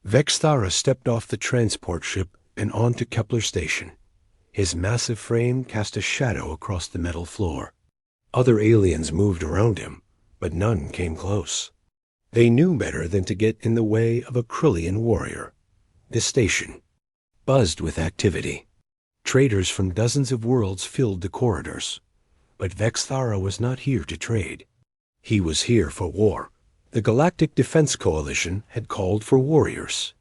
Vexthara stepped off the transport ship and onto Kepler station. His massive frame cast a shadow across the metal floor. Other aliens moved around him, but none came close. They knew better than to get in the way of a Krillian warrior. The station buzzed with activity. Traders from dozens of worlds filled the corridors. But Vexthara was not here to trade. He was here for war. The Galactic Defense Coalition had called for warriors.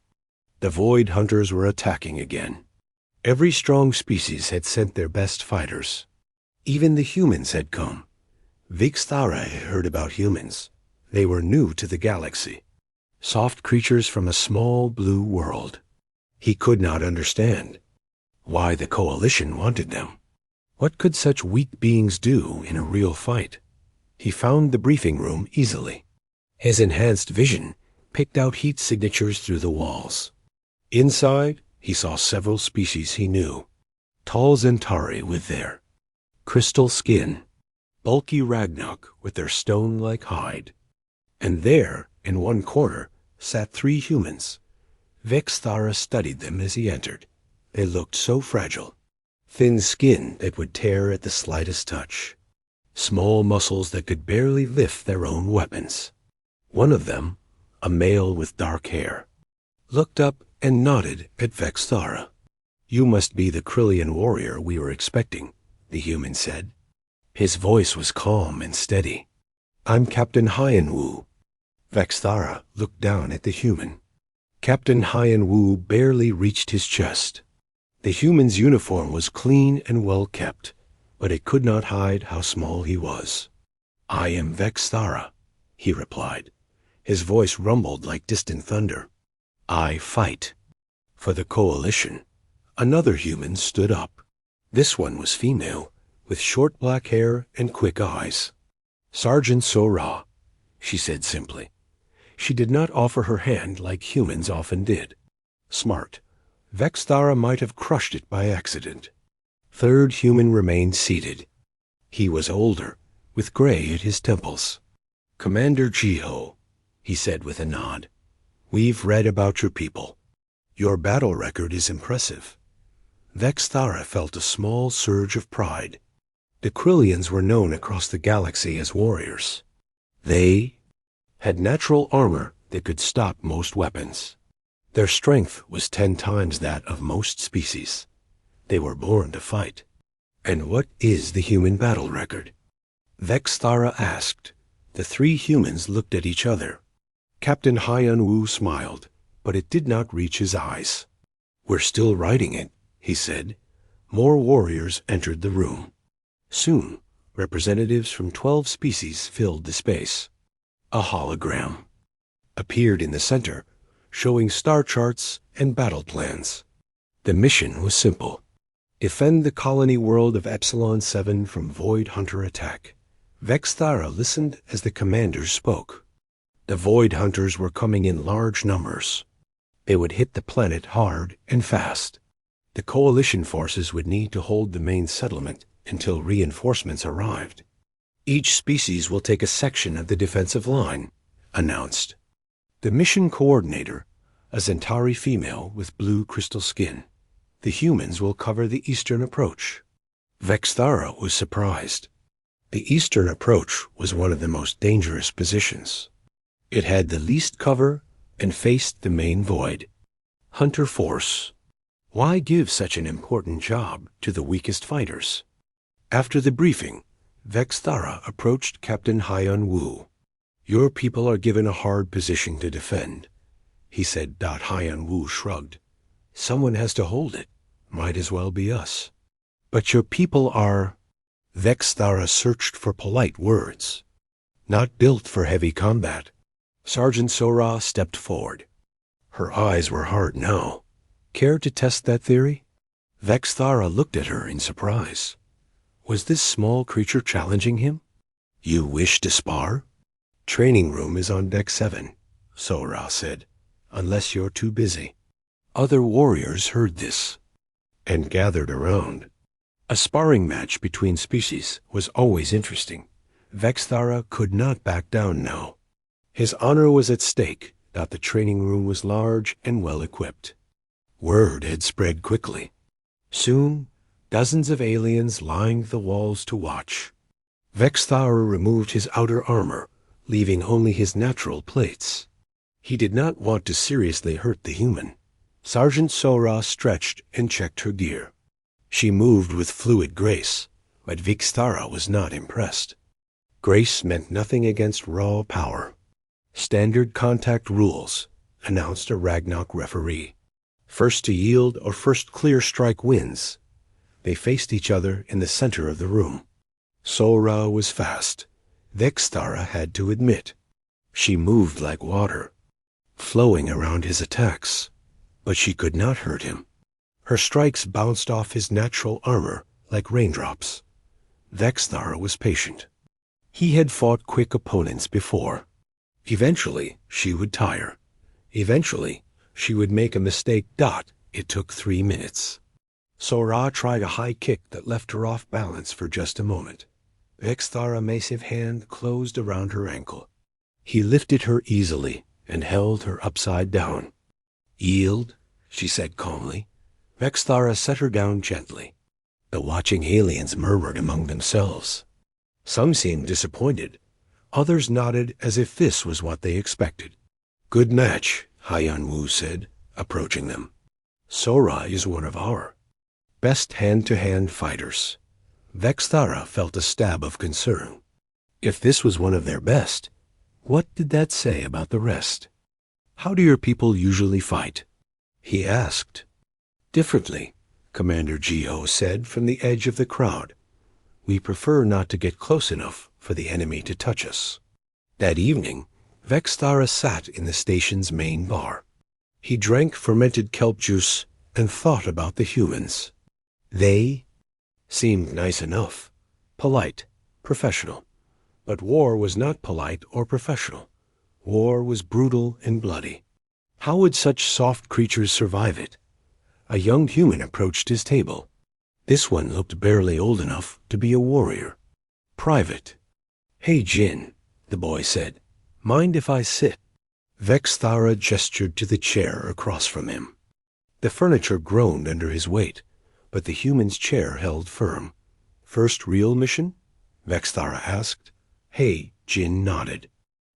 The Void Hunters were attacking again. Every strong species had sent their best fighters. Even the humans had come. Vexthara had heard about humans. They were new to the galaxy. Soft creatures from a small blue world. He could not understand why the Coalition wanted them. What could such weak beings do in a real fight? He found the briefing room easily. His enhanced vision picked out heat signatures through the walls. Inside, he saw several species he knew. Tall Zentari with their crystal skin, bulky Ragnarok with their stone-like hide. And there, in one corner, sat 3 humans. Vexthara studied them as he entered. They looked so fragile. Thin skin that would tear at the slightest touch. Small muscles that could barely lift their own weapons. One of them, a male with dark hair, looked up and nodded at Vexthara. "You must be the Krillian warrior we were expecting," the human said. His voice was calm and steady. "I'm Captain Hyan-Wu." Vexthara looked down at the human. Captain Hyan-Wu barely reached his chest. The human's uniform was clean and well kept, but it could not hide how small he was. "I am Vexthara," he replied. His voice rumbled like distant thunder. "I fight for the Coalition." Another human stood up. This one was female, with short black hair and quick eyes. "Sergeant Sora," she said simply. She did not offer her hand like humans often did. Smart. Vexthara might have crushed it by accident. Third human remained seated. He was older, with gray at his temples. "Commander Jiho," he said with a nod. "We've read about your people. Your battle record is impressive." Vexthara felt a small surge of pride. The Krillians were known across the galaxy as warriors. They had natural armor that could stop most weapons. Their strength was 10 times that of most species. They were born to fight. "And what is the human battle record?" Vexthara asked. The 3 humans looked at each other. Captain Hyan-Wu smiled, but it did not reach his eyes. "We're still writing it," he said. More warriors entered the room. Soon, representatives from 12 species filled the space. A hologram appeared in the center, showing star charts and battle plans. The mission was simple. Defend the colony world of Epsilon 7 from Void Hunter attack. Vexthara listened as the commanders spoke. The Void Hunters were coming in large numbers. They would hit the planet hard and fast. The Coalition forces would need to hold the main settlement until reinforcements arrived. "Each species will take a section of the defensive line," announced the mission coordinator, a Zentari female with blue crystal skin. "The humans will cover the eastern approach." Vexthara was surprised. The eastern approach was one of the most dangerous positions. It had the least cover and faced the main void. Hunter force. Why give such an important job to the weakest fighters? After the briefing, Vexthara approached Captain Hyan-Wu. "Your people are given a hard position to defend," he said. Hyan-Wu shrugged. "Someone has to hold it. Might as well be us." "But your people are—" Vexthara searched for polite words. "Not built for heavy combat." Sergeant Sora stepped forward. Her eyes were hard now. "Care to test that theory?" Vexthara looked at her in surprise. Was this small creature challenging him? "You wish to spar?" "Training room is on deck 7, Sora said, "unless you're too busy." Other warriors heard this and gathered around. A sparring match between species was always interesting. Vexthara could not back down now. His honor was at stake, that the training room was large and well equipped. Word had spread quickly. Soon, dozens of aliens lined the walls to watch. Vexthara removed his outer armor, leaving only his natural plates. He did not want to seriously hurt the human. Sergeant Sora stretched and checked her gear. She moved with fluid grace, but Vexthara was not impressed. Grace meant nothing against raw power. Standard contact rules, announced a Ragnarok referee. First to yield or first clear strike wins. They faced each other in the center of the room. Sora was fast. Vexthara had to admit. She moved like water, flowing around his attacks, but she could not hurt him. Her strikes bounced off his natural armor like raindrops. Vexthara was patient. He had fought quick opponents before. Eventually, she would tire. Eventually, she would make a mistake. It took 3 minutes. Sora tried a high kick that left her off balance for just a moment. Vexthara's massive hand closed around her ankle. He lifted her easily and held her upside down. "Yield," she said calmly. Vexthara set her down gently. The watching aliens murmured among themselves. Some seemed disappointed. Others nodded as if this was what they expected. "Good match," Haiyan-Wu said, approaching them. "Sora is one of our best hand-to-hand fighters." Vexthara felt a stab of concern. If this was one of their best, what did that say about the rest? "How do your people usually fight?" he asked. "Differently," Commander Geo said from the edge of the crowd. "We prefer not to get close enough for the enemy to touch us." That evening, Vexthara sat in the station's main bar. He drank fermented kelp juice and thought about the humans. They seemed nice enough, polite, professional. But war was not polite or professional. War was brutal and bloody. How would such soft creatures survive it? A young human approached his table. This one looked barely old enough to be a warrior. Private. "Hey, Jin," the boy said. "Mind if I sit?" Vexthara gestured to the chair across from him. The furniture groaned under his weight, but the human's chair held firm. "First real mission?" Vexthara asked. Hey, Jin nodded.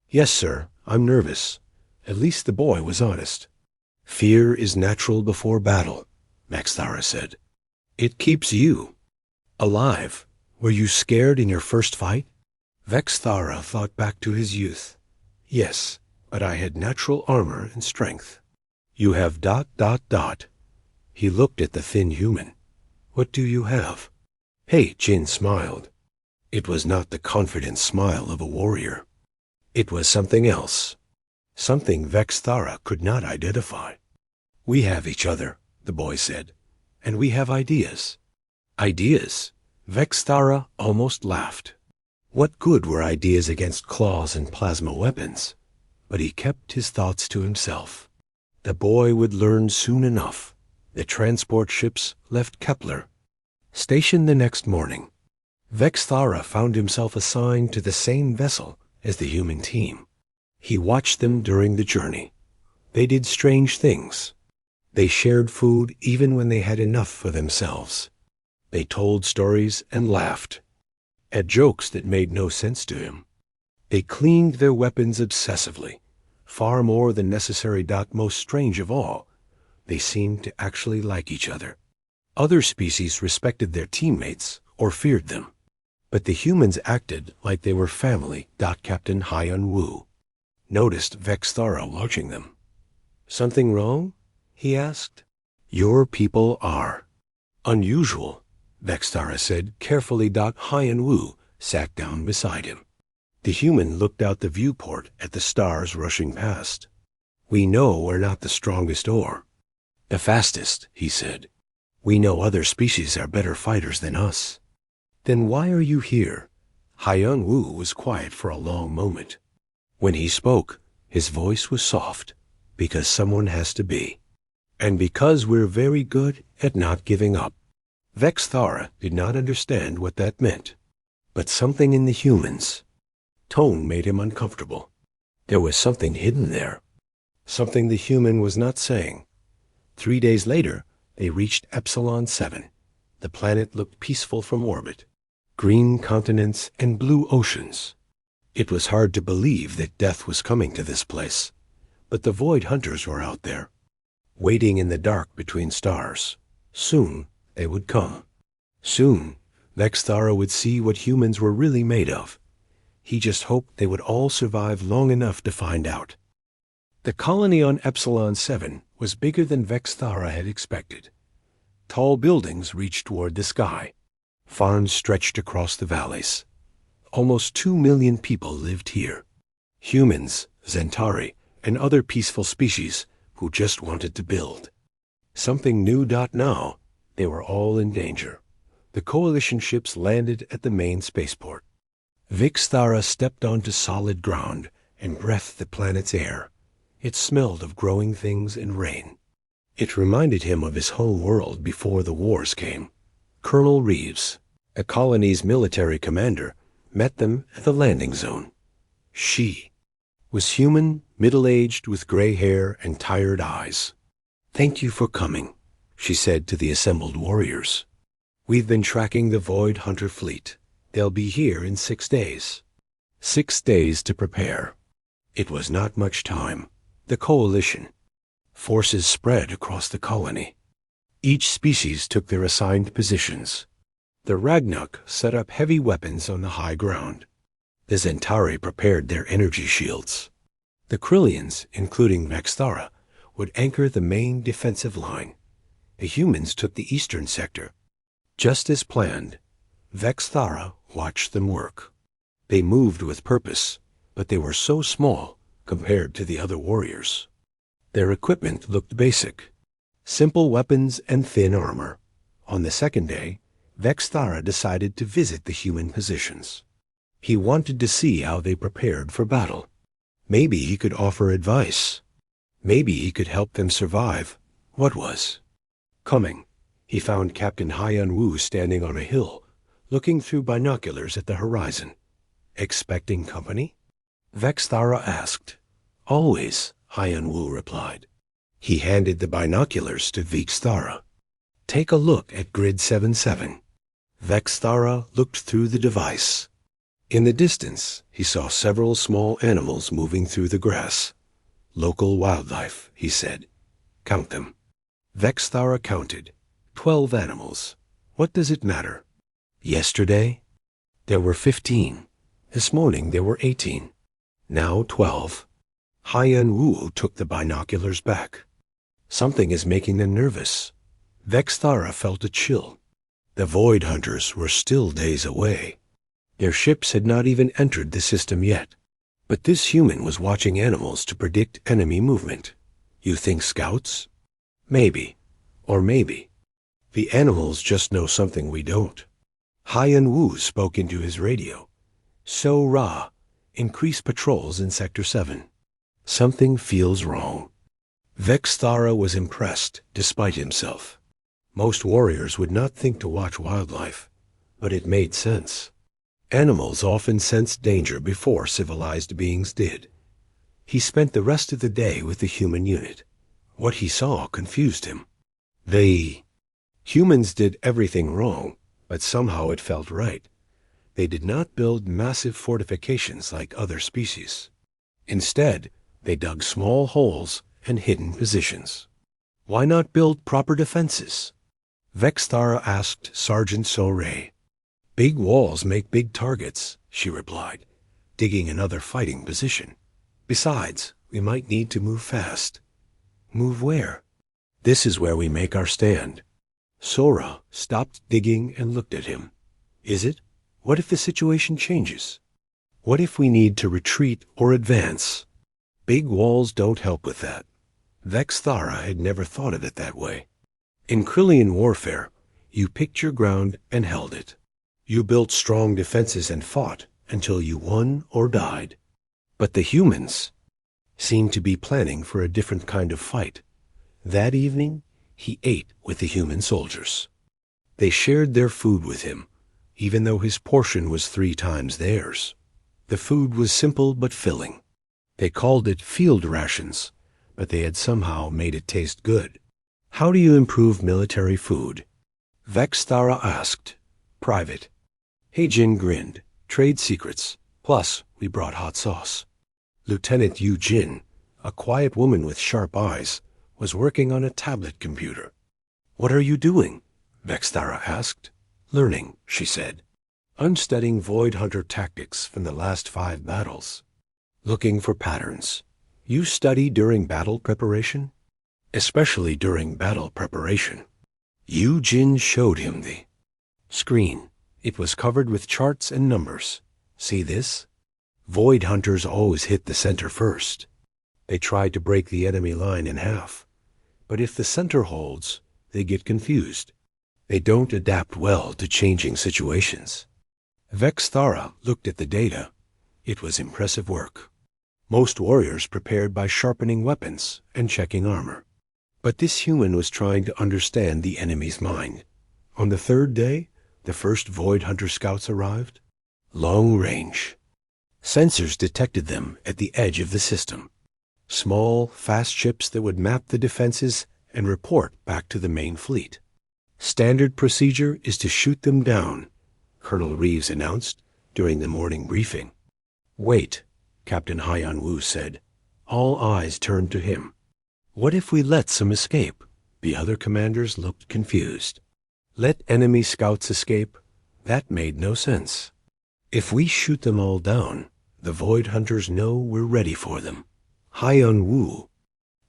"Yes, sir, I'm nervous." At least the boy was honest. "Fear is natural before battle," Vexthara said. "It keeps you alive. Were you scared in your first fight?" Vexthara thought back to his youth. "Yes, but I had natural armor and strength." "You have ... He looked at the thin human. "What do you have?" Hey, Jin smiled. It was not the confident smile of a warrior. It was something else. Something Vexthara could not identify. "We have each other," the boy said. "And we have ideas." Ideas? Vexthara almost laughed. What good were ideas against claws and plasma weapons? But he kept his thoughts to himself. The boy would learn soon enough. The transport ships left Kepler. Stationed the next morning, Vexthara found himself assigned to the same vessel as the human team. He watched them during the journey. They did strange things. They shared food even when they had enough for themselves. They told stories and laughed at jokes that made no sense to him. They cleaned their weapons obsessively, far more than necessary. Most strange of all, they seemed to actually like each other. Other species respected their teammates or feared them, but the humans acted like they were family. Captain Haiyan-Wu noticed Vexthara watching them. "Something wrong?" he asked. "Your people are unusual," Vexthara said carefully. Haiyan-Wu sat down beside him. The human looked out the viewport at the stars rushing past. "We know we're not the strongest or the fastest," he said. "We know other species are better fighters than us." "Then why are you here?" Haiyan-Wu was quiet for a long moment. When he spoke, his voice was soft, "Because someone has to be. And because we're very good at not giving up." Vexthara did not understand what that meant, but something in the humans' tone made him uncomfortable. There was something hidden there. something the human was not saying. 3 days later, they reached Epsilon 7. The planet looked peaceful from orbit. Green continents and blue oceans. It was hard to believe that death was coming to this place. But the Void Hunters were out there, waiting in the dark between stars. Soon, they would come. Soon, Vexthara would see what humans were really made of. He just hoped they would all survive long enough to find out. The colony on Epsilon 7 was bigger than Vexthara had expected. Tall buildings reached toward the sky. Farms stretched across the valleys. Almost 2 million people lived here. Humans, Zentari, and other peaceful species who just wanted to build. Something new. Now, they were all in danger. The Coalition ships landed at the main spaceport. Vexthara stepped onto solid ground and breathed the planet's air. It smelled of growing things and rain. It reminded him of his home world before the wars came. Colonel Reeves, a colony's military commander, met them at the landing zone. She was human, middle-aged, with gray hair and tired eyes. "Thank you for coming," she said to the assembled warriors. "We've been tracking the Void Hunter fleet. They'll be here in 6 days." 6 days to prepare. It was not much time. The Coalition. Forces spread across the colony. Each species took their assigned positions. The Ragnarok set up heavy weapons on the high ground. The Zentari prepared their energy shields. The Krillians, including Vexthara, would anchor the main defensive line. The humans took the eastern sector. Just as planned, Vexthara watched them work. They moved with purpose, but they were so small compared to the other warriors. Their equipment looked basic. Simple weapons and thin armor. On the second day, Vexthara decided to visit the human positions. He wanted to see how they prepared for battle. Maybe he could offer advice. Maybe he could help them survive. What was coming? He found Captain Haiyan Wu standing on a hill, looking through binoculars at the horizon. "Expecting company?" Vexthara asked. "Always," Haiyan Wu replied. He handed the binoculars to Vexthara. "Take a look at Grid 77. Vexthara looked through the device. In the distance, he saw several small animals moving through the grass. "Local wildlife," he said. "Count them." Vexthara counted. 12 animals. What does it matter? Yesterday, there were 15. This morning, there were 18. Now 12. Haiyan Wu took the binoculars back. Something is making them nervous. Vexthara felt a chill. The Void Hunters were still days away. Their ships had not even entered the system yet. But this human was watching animals to predict enemy movement. You think scouts? Maybe. Or maybe. The animals just know something we don't. Haiyan Wu spoke into his radio. "So Ra, increase patrols in Sector 7. Something feels wrong." Vexthara was impressed, despite himself. Most warriors would not think to watch wildlife, but it made sense. Animals often sensed danger before civilized beings did. He spent the rest of the day with the human unit. What he saw confused him. The humans did everything wrong, but somehow it felt right. They did not build massive fortifications like other species. Instead, they dug small holes and hidden positions. Why not build proper defenses? Vexthara asked Sergeant Soray. "Big walls make big targets," she replied, digging another fighting position. "Besides, we might need to move fast." "Move where?" "This is where we make our stand." Sora stopped digging and looked at him. "Is it? What if the situation changes? What if we need to retreat or advance?" Big walls don't help with that. Vexthara had never thought of it that way. In Krillian warfare, you picked your ground and held it. You built strong defenses and fought until you won or died. But the humans seemed to be planning for a different kind of fight. That evening, he ate with the human soldiers. They shared their food with him, even though his portion was 3 times theirs. The food was simple but filling. They called it field rations, but they had somehow made it taste good. "How do you improve military food?" Vexthara asked. "Private." Heijin grinned. "Trade secrets. Plus, we brought hot sauce." Lieutenant Yu Jin, a quiet woman with sharp eyes, was working on a tablet computer. "What are you doing?" Vexthara asked. "Learning," she said. "I'm studying Void Hunter tactics from the last 5 battles. Looking for patterns. You study during battle preparation?" "Especially during battle preparation." Yu Jin showed him the screen. It was covered with charts and numbers. "See this? Void Hunters always hit the center first. They try to break the enemy line in half. But if the center holds, they get confused. They don't adapt well to changing situations." Vexthara looked at the data. It was impressive work. Most warriors prepared by sharpening weapons and checking armor. But this human was trying to understand the enemy's mind. On the 3rd day, the first Void Hunter scouts arrived. Long range. Sensors detected them at the edge of the system. Small, fast ships that would map the defenses and report back to the main fleet. "Standard procedure is to shoot them down," Colonel Reeves announced during the morning briefing. "Wait," Captain Haiyan Wu said. All eyes turned to him. "What if we let some escape?" The other commanders looked confused. Let enemy scouts escape? That made no sense. If we shoot them all down, the Void Hunters know we're ready for them. Haiyan Wu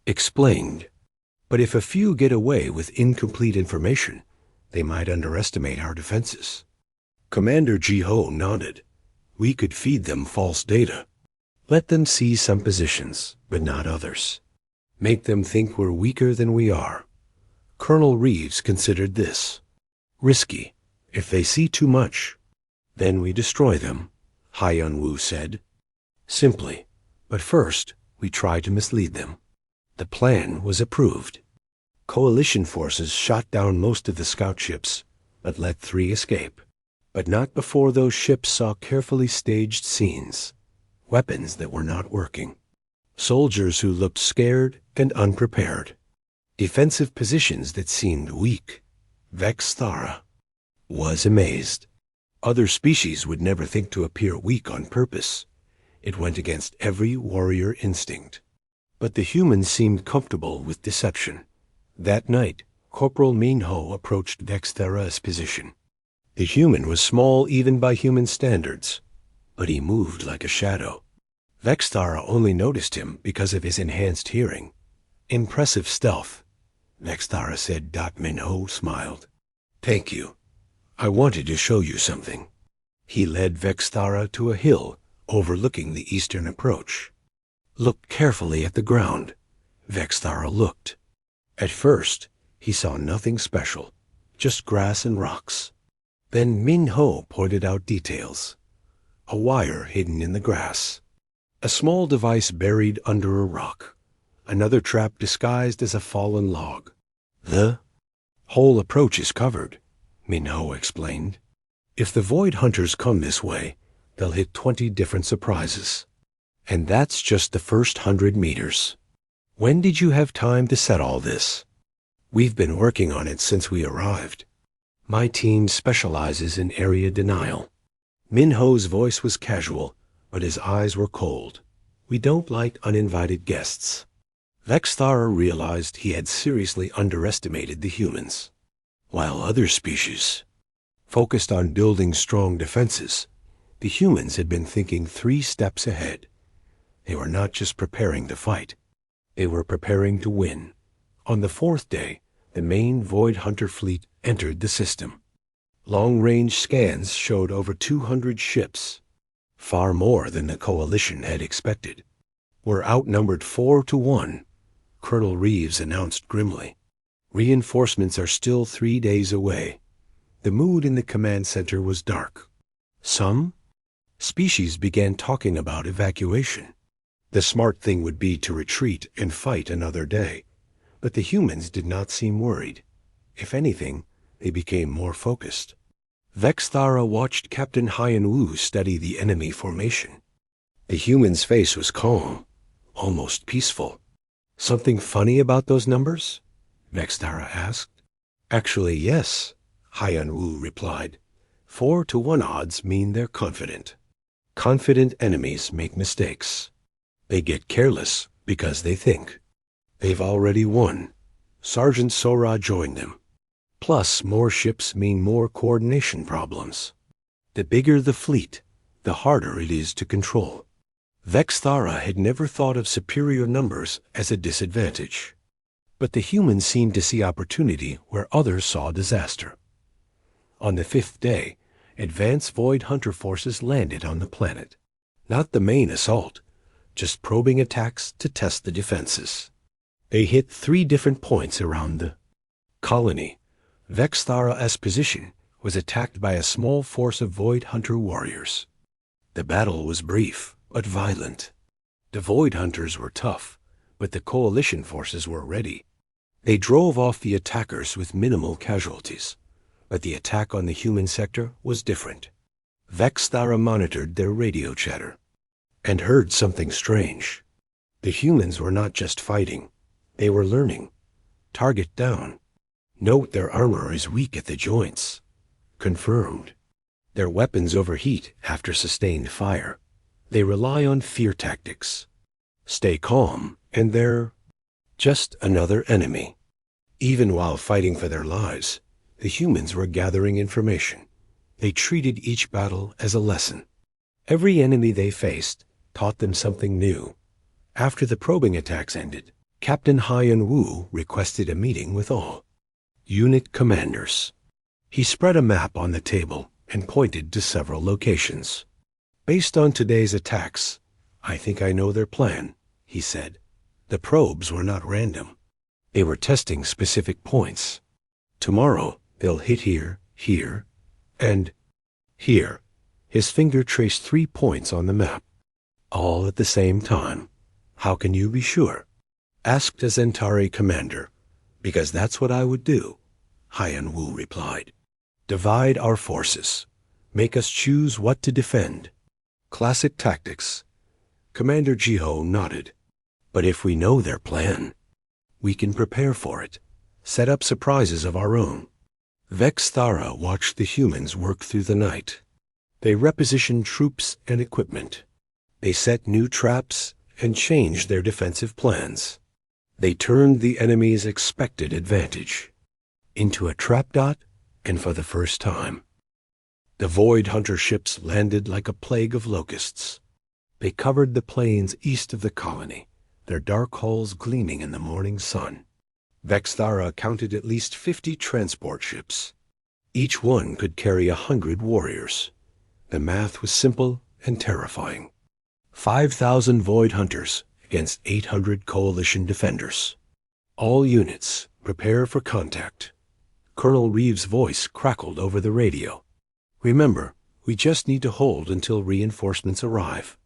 explained. But if a few get away with incomplete information, they might underestimate our defenses. Commander Ji-ho nodded. We could feed them false data. Let them see some positions, but not others. Make them think we're weaker than we are. Colonel Reeves considered this. Risky. If they see too much, then we destroy them, Haiyan Wu said. Simply. But first, we try to mislead them. The plan was approved. Coalition forces shot down most of the scout ships, but let 3 escape. But not before those ships saw carefully staged scenes, weapons that were not working, soldiers who looked scared and unprepared, defensive positions that seemed weak. Vexthara was amazed. Other species would never think to appear weak on purpose. It went against every warrior instinct. But the humans seemed comfortable with deception. That night, Corporal Minho approached Vexthara's position. The human was small even by human standards, but he moved like a shadow. Vexthara only noticed him because of his enhanced hearing. Impressive stealth, Vexthara said. Minho smiled. Thank you. I wanted to show you something. He led Vexthara to a hill overlooking the eastern approach. Look carefully at the ground. Vexthara looked. At first, he saw nothing special, just grass and rocks. Then Minho pointed out details. A wire hidden in the grass. A small device buried under a rock. Another trap disguised as a fallen log. The whole approach is covered, Minho explained. If the Void Hunters come this way, they'll hit 20 different surprises. And that's just the first 100 meters. When did you have time to set all this? We've been working on it since we arrived. My team specializes in area denial. Minho's voice was casual, but his eyes were cold. We don't like uninvited guests. Vexthara realized he had seriously underestimated the humans. While other species focused on building strong defenses, the humans had been thinking 3 steps ahead. They were not just preparing to fight. They were preparing to win. On the 4th day, the main Void Hunter fleet entered the system. Long-range scans showed over 200 ships, far more than the coalition had expected. We're outnumbered 4 to 1, Colonel Reeves announced grimly. Reinforcements are still 3 days away. The mood in the command center was dark. Some species began talking about evacuation. The smart thing would be to retreat and fight another day. But the humans did not seem worried. If anything, they became more focused. Vexthara watched Captain Haiyan Wu study the enemy formation. The human's face was calm, almost peaceful. Something funny about those numbers? Vextara asked. Actually, yes, Haiyan Wu replied. 4 to 1 odds mean they're confident. Confident enemies make mistakes. They get careless because they think. They've already won. Sergeant Sora joined them. Plus, more ships mean more coordination problems. The bigger the fleet, the harder it is to control. Vexthara had never thought of superior numbers as a disadvantage. But the humans seemed to see opportunity where others saw disaster. On the 5th day, advanced Void Hunter forces landed on the planet. Not the main assault, just probing attacks to test the defenses. They hit 3 different points around the colony. Vexthara's position was attacked by a small force of Void Hunter warriors. The battle was brief, but violent. The Void Hunters were tough, but the coalition forces were ready. They drove off the attackers with minimal casualties, but the attack on the human sector was different. Vexthara monitored their radio chatter and heard something strange. The humans were not just fighting, they were learning. Target down. Note their armor is weak at the joints. Confirmed. Their weapons overheat after sustained fire. They rely on fear tactics. Stay calm, and they're just another enemy. Even while fighting for their lives, the humans were gathering information. They treated each battle as a lesson. Every enemy they faced taught them something new. After the probing attacks ended, Captain Haiyan Wu requested a meeting with all unit commanders. He spread a map on the table and pointed to several locations. Based on today's attacks, I think I know their plan, he said. The probes were not random. They were testing specific points. Tomorrow, they'll hit here, here, and here. His finger traced 3 points on the map, all at the same time. How can you be sure? Asked a Zentari commander. Because that's what I would do, Haiyan Wu replied. Divide our forces. Make us choose what to defend. Classic tactics. Commander Jiho nodded. But if we know their plan, we can prepare for it. Set up surprises of our own. Vexthara watched the humans work through the night. They repositioned troops and equipment. They set new traps and changed their defensive plans. They turned the enemy's expected advantage into a trap dot, and for the first time. The Void Hunter ships landed like a plague of locusts. They covered the plains east of the colony, their dark hulls gleaming in the morning sun. Vexthara counted at least 50 transport ships. Each one could carry 100 warriors. The math was simple and terrifying. 5,000 Void Hunters against 800 coalition defenders. All units, prepare for contact. Colonel Reeves' voice crackled over the radio. Remember, we just need to hold until reinforcements arrive.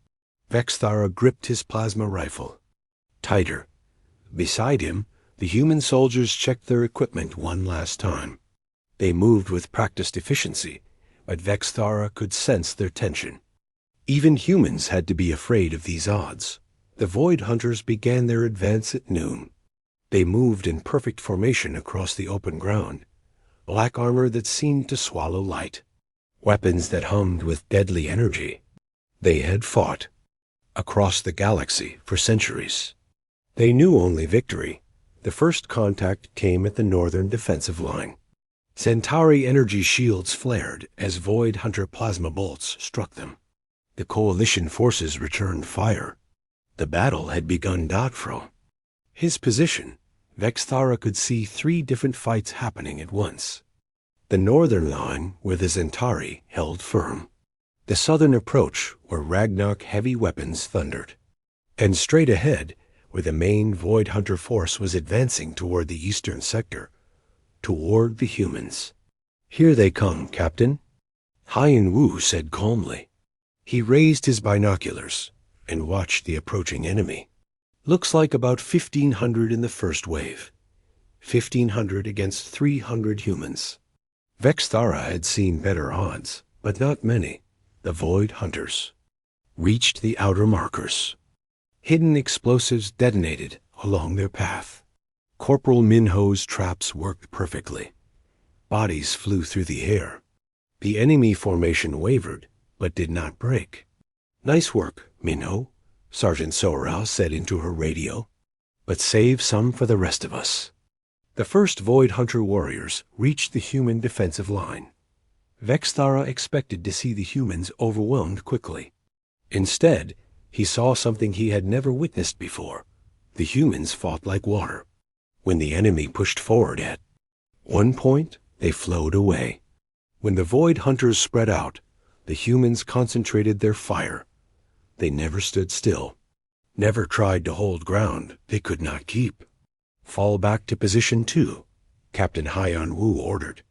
Vexthara gripped his plasma rifle. Tighter. Beside him, the human soldiers checked their equipment one last time. They moved with practiced efficiency, but Vexthara could sense their tension. Even humans had to be afraid of these odds. The Void Hunters began their advance at noon. They moved in perfect formation across the open ground, black armor that seemed to swallow light, weapons that hummed with deadly energy. They had fought across the galaxy for centuries. They knew only victory. The first contact came at the northern defensive line. Centauri energy shields flared as Void Hunter plasma bolts struck them. The coalition forces returned fire. The battle had begun. From his position, Vexthara could see 3 different fights happening at once. The northern line, where the Zentari held firm. The southern approach, where Ragnarok heavy weapons thundered. And straight ahead, where the main Void Hunter force was advancing toward the eastern sector, toward the humans. Here they come, Captain, Haiyan Wu said calmly. He raised his binoculars and watched the approaching enemy. Looks like about 1,500 in the first wave. 1,500 against 300 humans. Vexthara had seen better odds, but not many. The Void Hunters reached the outer markers. Hidden explosives detonated along their path. Corporal Minho's traps worked perfectly. Bodies flew through the air. The enemy formation wavered, but did not break. "Nice work, Minho," Sergeant Sora said into her radio. "But save some for the rest of us." The first Void Hunter warriors reached the human defensive line. Vexthara expected to see the humans overwhelmed quickly. Instead, he saw something he had never witnessed before. The humans fought like water. When the enemy pushed forward at one point, they flowed away. When the Void Hunters spread out, the humans concentrated their fire. They never stood still, never tried to hold ground they could not keep. "Fall back to position 2, Captain Haiyan Wu ordered.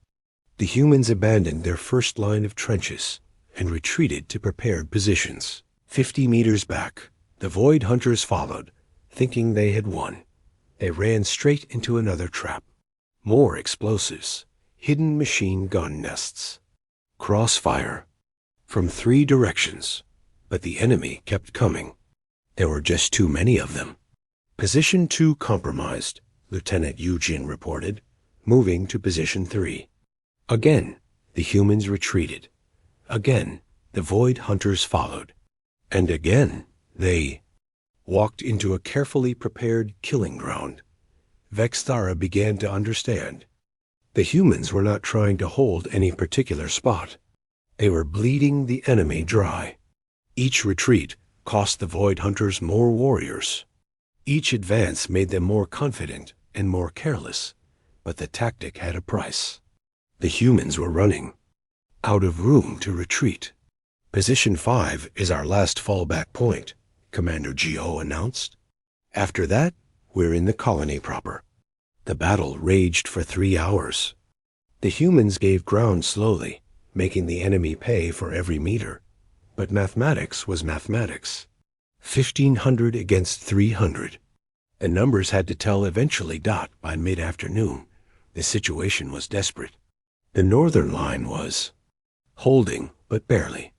The humans abandoned their first line of trenches and retreated to prepared positions. 50 meters back, the Void Hunters followed, thinking they had won. They ran straight into another trap. More explosives, hidden machine gun nests. Crossfire from 3 directions, but the enemy kept coming. There were just too many of them. Position 2 compromised, Lieutenant Yujin reported, moving to position 3. Again, the humans retreated. Again, the Void Hunters followed. And again, they walked into a carefully prepared killing ground. Vexthara began to understand. The humans were not trying to hold any particular spot. They were bleeding the enemy dry. Each retreat cost the Void Hunters more warriors. Each advance made them more confident and more careless, but the tactic had a price. The humans were running, out of room to retreat. "Position 5 is our last fallback point," Commander Gio announced. "After that, we're in the colony proper." The battle raged for 3 hours. The humans gave ground slowly, making the enemy pay for every meter. But mathematics was mathematics. 1,500 against 300. The numbers had to tell eventually. By mid-afternoon, the situation was desperate. The northern line was holding, but barely.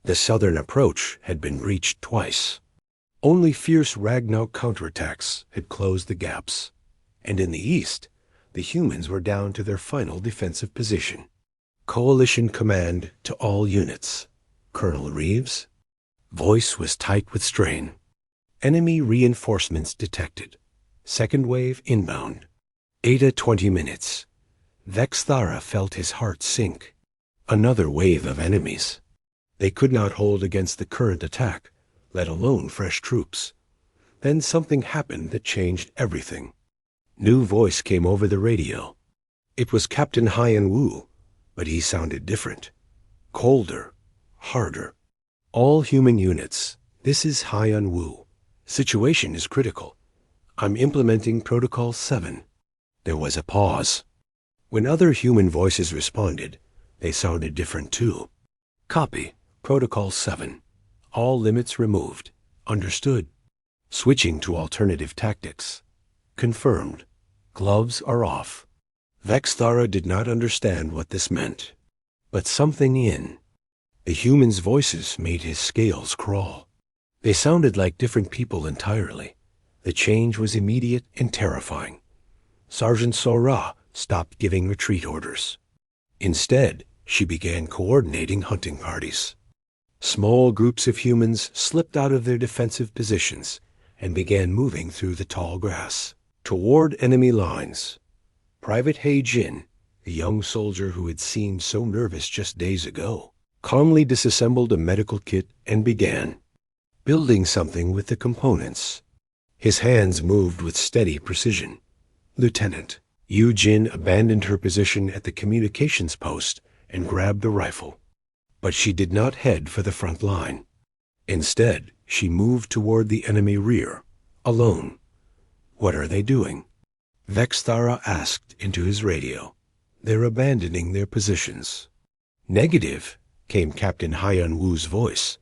The southern approach had been breached twice. Only fierce Ragnarok counterattacks had closed the gaps. And in the east, the humans were down to their final defensive position. "Coalition command to all units." Colonel Reeves' voice was tight with strain. "Enemy reinforcements detected. Second wave inbound. Eta 20 minutes. Vexthara felt his heart sink. Another wave of enemies. They could not hold against the current attack, let alone fresh troops. Then something happened that changed everything. New voice came over the radio. It was Captain Haiyan Wu, but he sounded different. Colder, harder. "All human units, this is Haiyan Wu. Situation is critical. I'm implementing Protocol 7. There was a pause. When other human voices responded, they sounded different too. "Copy. Protocol 7. All limits removed. Understood. Switching to alternative tactics. Confirmed. Gloves are off." Vexthara did not understand what this meant. But something in the humans' voices made his scales crawl. They sounded like different people entirely. The change was immediate and terrifying. Sergeant Sora stopped giving retreat orders. Instead, she began coordinating hunting parties. Small groups of humans slipped out of their defensive positions and began moving through the tall grass toward enemy lines. Private Hei Jin, the young soldier who had seemed so nervous just days ago, calmly disassembled a medical kit and began building something with the components. His hands moved with steady precision. Lieutenant Yujin abandoned her position at the communications post and grabbed the rifle. But she did not head for the front line. Instead, she moved toward the enemy rear, alone. "What are they doing?" Vexthara asked into his radio. "They're abandoning their positions." "Negative," came Captain Haiyan Wu's voice.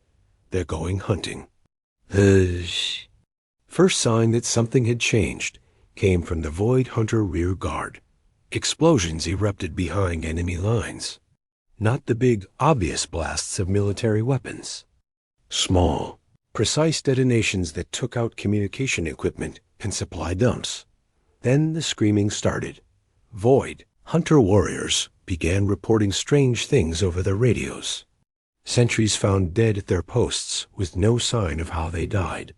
"They're going hunting." Hush. First sign that something had changed came from the Void Hunter rear guard. Explosions erupted behind enemy lines. Not the big, obvious blasts of military weapons. Small, Precise detonations that took out communication equipment and supply dumps. Then the screaming started. Void hunter warriors began reporting strange things over their radios. Sentries found dead at their posts with no sign of how they died.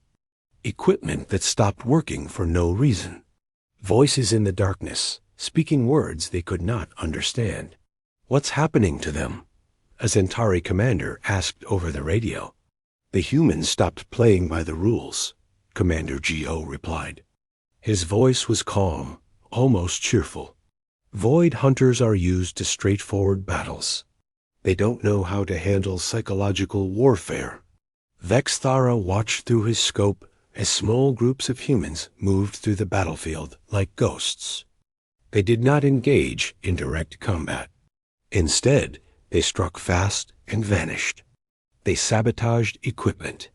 Equipment that stopped working for no reason. Voices in the darkness, speaking words they could not understand. What's happening to them? A Centauri commander asked over the radio. The humans stopped playing by the rules, Commander G.O. replied. His voice was calm, almost cheerful. Void hunters are used to straightforward battles. They don't know how to handle psychological warfare. Vexthara watched through his scope as small groups of humans moved through the battlefield like ghosts. They did not engage in direct combat. Instead, they struck fast and vanished. They sabotaged equipment.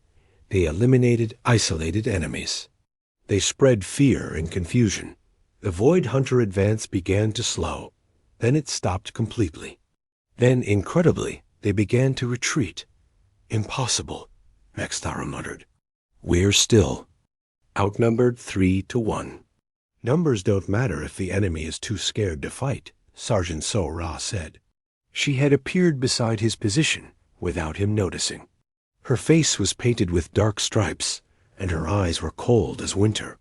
They eliminated isolated enemies. They spread fear and confusion. The Void Hunter advance began to slow. Then it stopped completely. Then, incredibly, they began to retreat. Impossible, Vexthara muttered. We're still. Outnumbered 3-1. Numbers don't matter if the enemy is too scared to fight, Sergeant So-Ra said. She had appeared beside his position without him noticing. Her face was painted with dark stripes, and her eyes were cold as winter.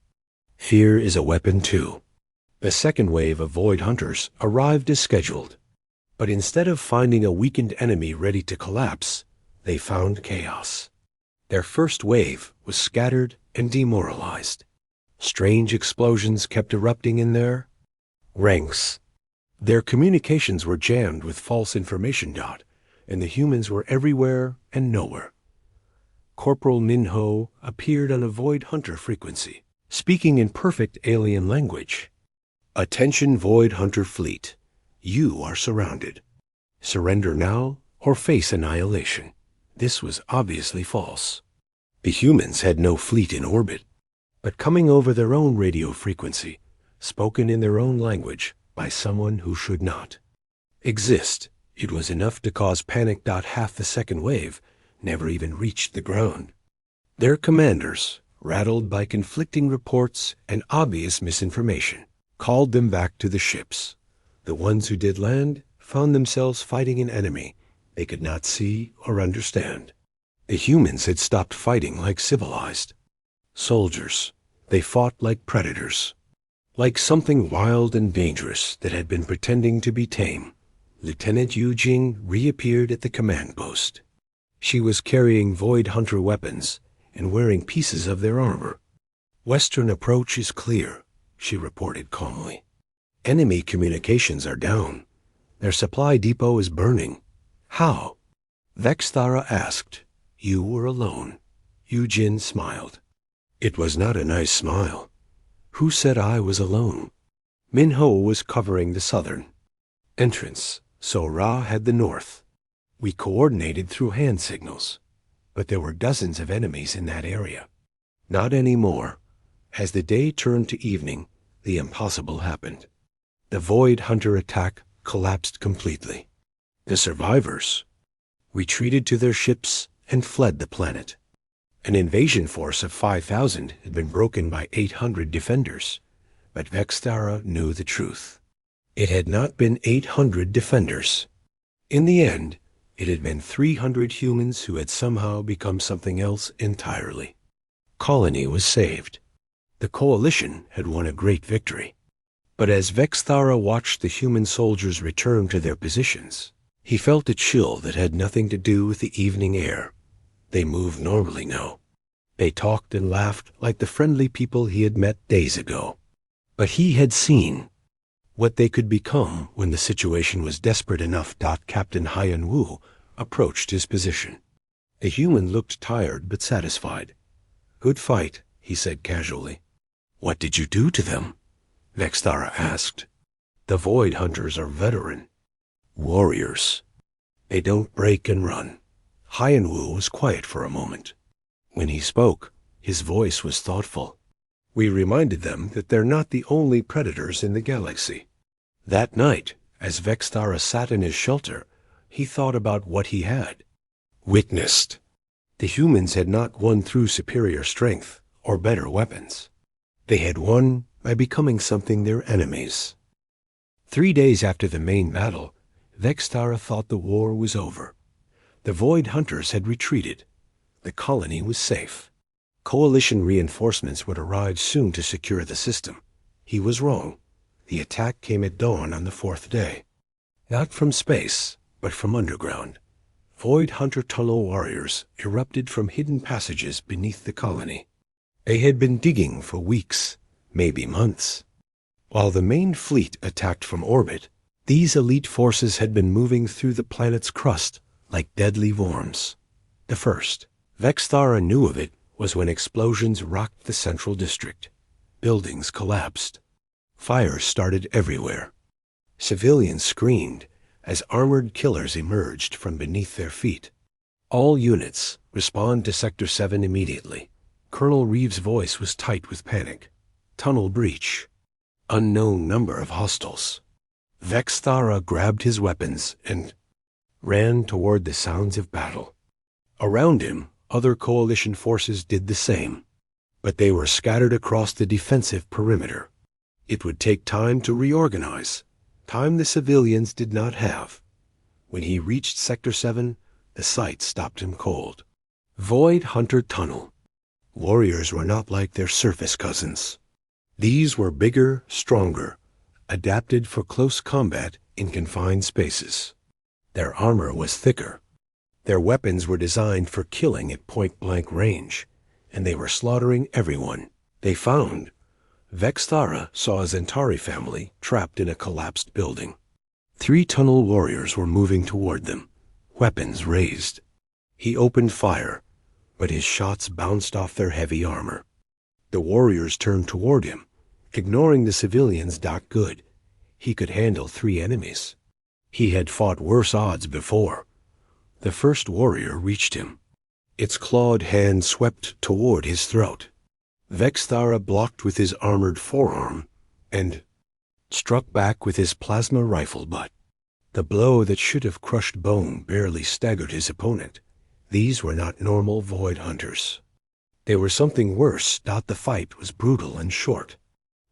Fear is a weapon too. The second wave of Void Hunters arrived as scheduled. But instead of finding a weakened enemy ready to collapse, they found chaos. Their first wave was scattered and demoralized. Strange explosions kept erupting in their ranks. Their communications were jammed with false information. And the humans were everywhere and nowhere. Corporal Minho appeared on a Void Hunter frequency, speaking in perfect alien language. Attention Void Hunter fleet. You are surrounded. Surrender now or face annihilation. This was obviously false. The humans had no fleet in orbit, but coming over their own radio frequency, spoken in their own language by someone who should not exist, it was enough to cause panic. Half the second wave never even reached the ground. Their commanders, rattled by conflicting reports and obvious misinformation, called them back to the ships. The ones who did land found themselves fighting an enemy they could not see or understand. The humans had stopped fighting like civilized soldiers. They fought like predators, like something wild and dangerous that had been pretending to be tame. Lieutenant Yu Jing reappeared at the command post. She was carrying Void Hunter weapons and wearing pieces of their armor. Western approach is clear, she reported calmly. Enemy communications are down. Their supply depot is burning. How? Vexthara asked. You were alone. Yu Jin smiled. It was not a nice smile. Who said I was alone? Minho was covering the southern entrance, so Ra had the north. We coordinated through hand signals, but there were dozens of enemies in that area. Not anymore. As the day turned to evening, the impossible happened. The Void Hunter attack collapsed completely. The survivors retreated to their ships and fled the planet. An invasion force of 5,000 had been broken by 800 defenders, but Vexthara knew the truth. It had not been 800 defenders. In the end, it had been 300 humans who had somehow become something else entirely. Colony was saved. The coalition had won a great victory. But as Vexthara watched the human soldiers return to their positions, he felt a chill that had nothing to do with the evening air. They moved normally now. They talked and laughed like the friendly people he had met days ago. But he had seen what they could become when the situation was desperate enough. Captain Haiyan Wu approached his position. The human looked tired but satisfied. Good fight, he said casually. What did you do to them? Vexthara asked. The Void Hunters are veteran warriors. They don't break and run. Haiyan Wu was quiet for a moment. When he spoke, his voice was thoughtful. We reminded them that they're not the only predators in the galaxy. That night, as Vexthara sat in his shelter, he thought about what he had witnessed. The humans had not won through superior strength or better weapons. They had won by becoming something their enemies. 3 days after the main battle, Vextara thought the war was over. The Void Hunters had retreated. The colony was safe. Coalition reinforcements would arrive soon to secure the system. He was wrong. The attack came at dawn on the 4th day. Not from space, but from underground. Void Hunter tunnel warriors erupted from hidden passages beneath the colony. They had been digging for weeks, maybe months. While the main fleet attacked from orbit, these elite forces had been moving through the planet's crust like deadly worms. The first, Vextara knew of it, was when explosions rocked the central district. Buildings collapsed. Fires started everywhere. Civilians screamed as armored killers emerged from beneath their feet. All units, respond to Sector 7 immediately. Colonel Reeves' voice was tight with panic. Tunnel breach. Unknown number of hostiles. Vextara grabbed his weapons and ran toward the sounds of battle. Around him, other coalition forces did the same, but they were scattered across the defensive perimeter. It would take time to reorganize, time the civilians did not have. When he reached Sector 7, the sight stopped him cold. Void Hunter Tunnel. Warriors were not like their surface cousins. These were bigger, stronger, adapted for close combat in confined spaces. Their armor was thicker. Their weapons were designed for killing at point-blank range, and they were slaughtering everyone they found. Vextara saw a Zentari family trapped in a collapsed building. 3 tunnel warriors were moving toward them, weapons raised. He opened fire, but his shots bounced off their heavy armor. The warriors turned toward him, ignoring the civilians. Not good. He could handle 3 enemies. He had fought worse odds before. The first warrior reached him. Its clawed hand swept toward his throat. Vextara blocked with his armored forearm and struck back with his plasma rifle butt. The blow that should have crushed bone barely staggered his opponent. These were not normal Void Hunters. They were something worse. The fight was brutal and short.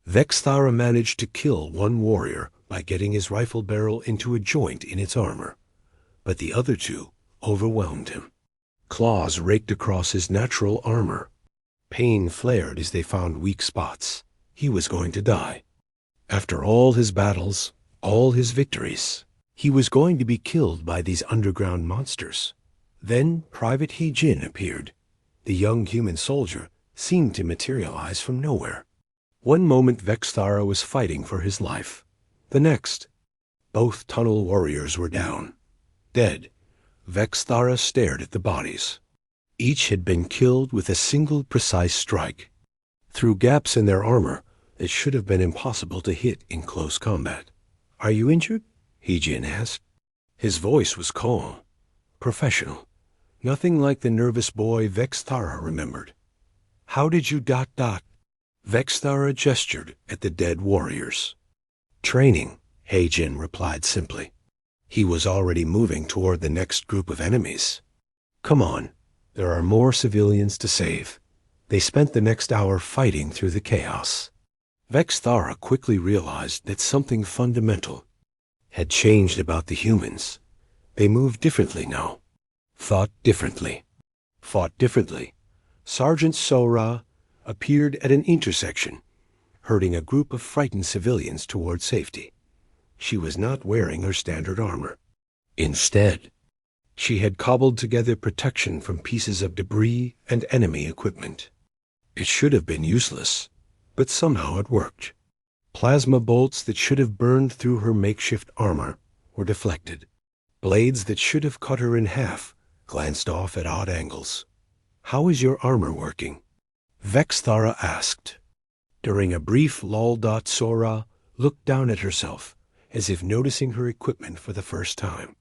Vextara managed to kill 1 warrior by getting his rifle barrel into a joint in its armor, but the other 2 overwhelmed him. Claws raked across his natural armor. Pain flared as they found weak spots. He was going to die. After all his battles, all his victories, he was going to be killed by these underground monsters. Then Private He-Jin appeared. The young human soldier seemed to materialize from nowhere. One moment Vextara was fighting for his life. The next, both tunnel warriors were down, dead. Vextara stared at the bodies. Each had been killed with a single precise strike. Through gaps in their armor that should have been impossible to hit in close combat. "Are you injured?" He-Jin asked. His voice was calm, professional, nothing like the nervous boy Vextara remembered. "How did you ... Vextara gestured at the dead warriors. "Training," He-Jin replied simply. He was already moving toward the next group of enemies. "Come on, there are more civilians to save." They spent the next hour fighting through the chaos. Vextara quickly realized that something fundamental had changed about the humans. They moved differently now, thought differently, fought differently. Sergeant Sora appeared at an intersection, herding a group of frightened civilians toward safety. She was not wearing her standard armor. Instead, she had cobbled together protection from pieces of debris and enemy equipment. It should have been useless, but somehow it worked. Plasma bolts that should have burned through her makeshift armor were deflected. Blades that should have cut her in half glanced off at odd angles. "How is your armor working?" Vextara asked. During a brief lull, Sora looked down at herself, as if noticing her equipment for the first time.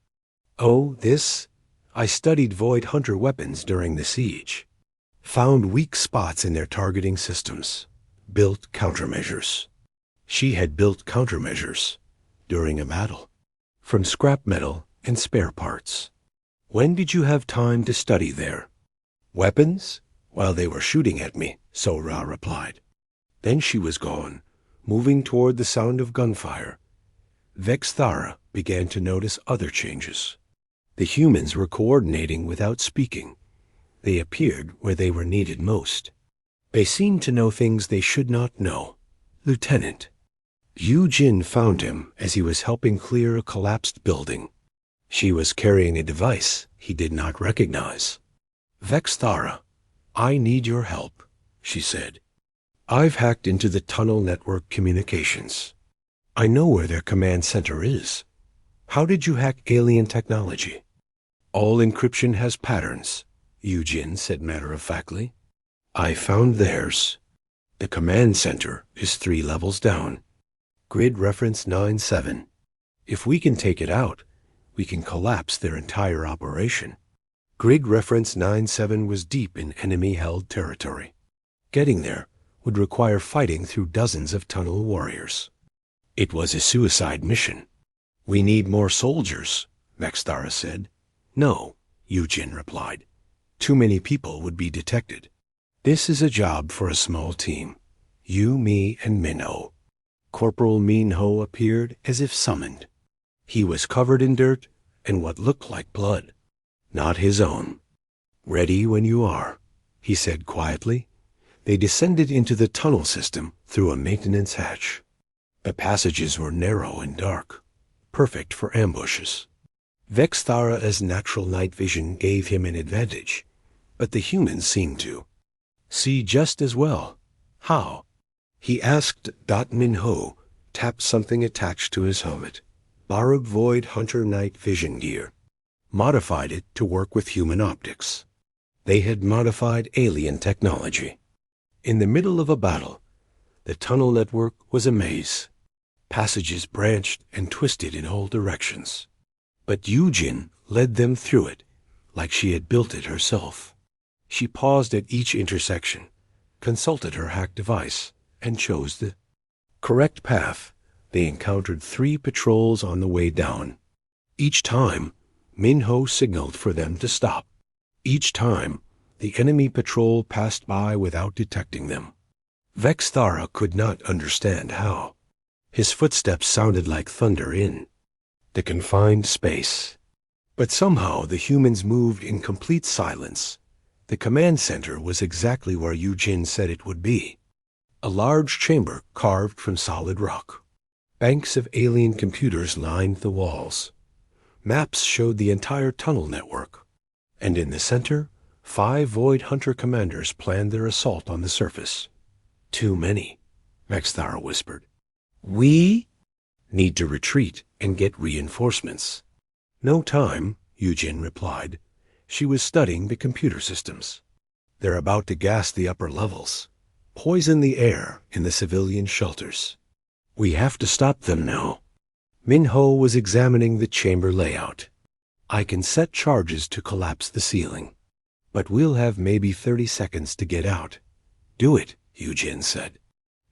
"Oh, this? I studied Void Hunter weapons during the siege. Found weak spots in their targeting systems. Built countermeasures." She had built countermeasures during a battle, from scrap metal and spare parts. "When did you have time to study there?" Weapons? While they were shooting at me, So-Ra replied. Then she was gone, moving toward the sound of gunfire. Vexthara began to notice other changes. The humans were coordinating without speaking. They appeared where they were needed most. They seemed to know things they should not know. Lieutenant. Yu Jin found him as he was helping clear a collapsed building. She was carrying a device he did not recognize. Vexthara, I need your help, she said. I've hacked into the tunnel network communications. I know where their command center is. How did you hack alien technology? All encryption has patterns, Yu Jin said matter-of-factly. I found theirs. The command center is 3 levels down. Grid reference 97. If we can take it out, we can collapse their entire operation. Grid reference 97 was deep in enemy-held territory. Getting there would require fighting through dozens of tunnel warriors. It was a suicide mission. We need more soldiers, Vexthara said. No, Yu Jin replied. Too many people would be detected. This is a job for a small team. You, me, and Minho. Corporal Minho appeared as if summoned. He was covered in dirt and what looked like blood. Not his own. Ready when you are, he said quietly. They descended into the tunnel system through a maintenance hatch. The passages were narrow and dark, perfect for ambushes. Vexthara's natural night vision gave him an advantage, but the humans seemed to see just as well. How? He asked. Minho tapped something attached to his helmet. Borrowed Void Hunter night vision gear. Modified it to work with human optics. They had modified alien technology. In the middle of a battle, the tunnel network was a maze. Passages branched and twisted in all directions. But Yu Jin led them through it, like she had built it herself. She paused at each intersection, consulted her hack device, and chose the correct path. They encountered 3 patrols on the way down. Each time, Minho signaled for them to stop. Each time, the enemy patrol passed by without detecting them. Vexthara could not understand how. His footsteps sounded like thunder in the confined space. But somehow the humans moved in complete silence. The command center was exactly where Yu Jin said it would be. A large chamber carved from solid rock. Banks of alien computers lined the walls. Maps showed the entire tunnel network. And in the center, 5 Void Hunter commanders planned their assault on the surface. Too many, Vexthara whispered. We need to retreat and get reinforcements. No time, Yu Jin replied. She was studying the computer systems. They're about to gas the upper levels, poison the air in the civilian shelters. We have to stop them now. Minho was examining the chamber layout. I can set charges to collapse the ceiling, but we'll have maybe 30 seconds to get out. Do it, Yu Jin said.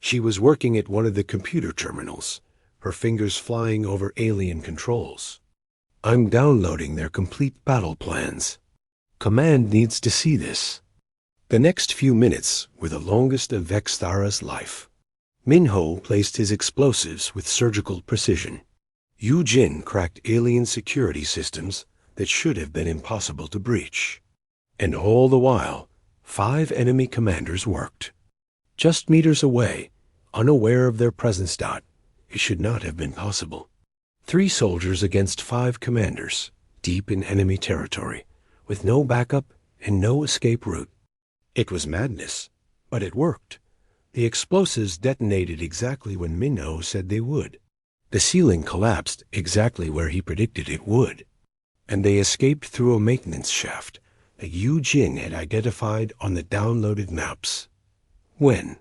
She was working at one of the computer terminals, her fingers flying over alien controls. I'm downloading their complete battle plans. Command needs to see this. The next few minutes were the longest of Vexthara's life. Minho placed his explosives with surgical precision. Yu Jin cracked alien security systems that should have been impossible to breach. And all the while, 5 enemy commanders worked. Just meters away, unaware of their presence. It should not have been possible. 3 soldiers against 5 commanders, deep in enemy territory, with no backup and no escape route. It was madness, but it worked. The explosives detonated exactly when Minho said they would. The ceiling collapsed exactly where he predicted it would. And they escaped through a maintenance shaft that Yu Jin had identified on the downloaded maps. When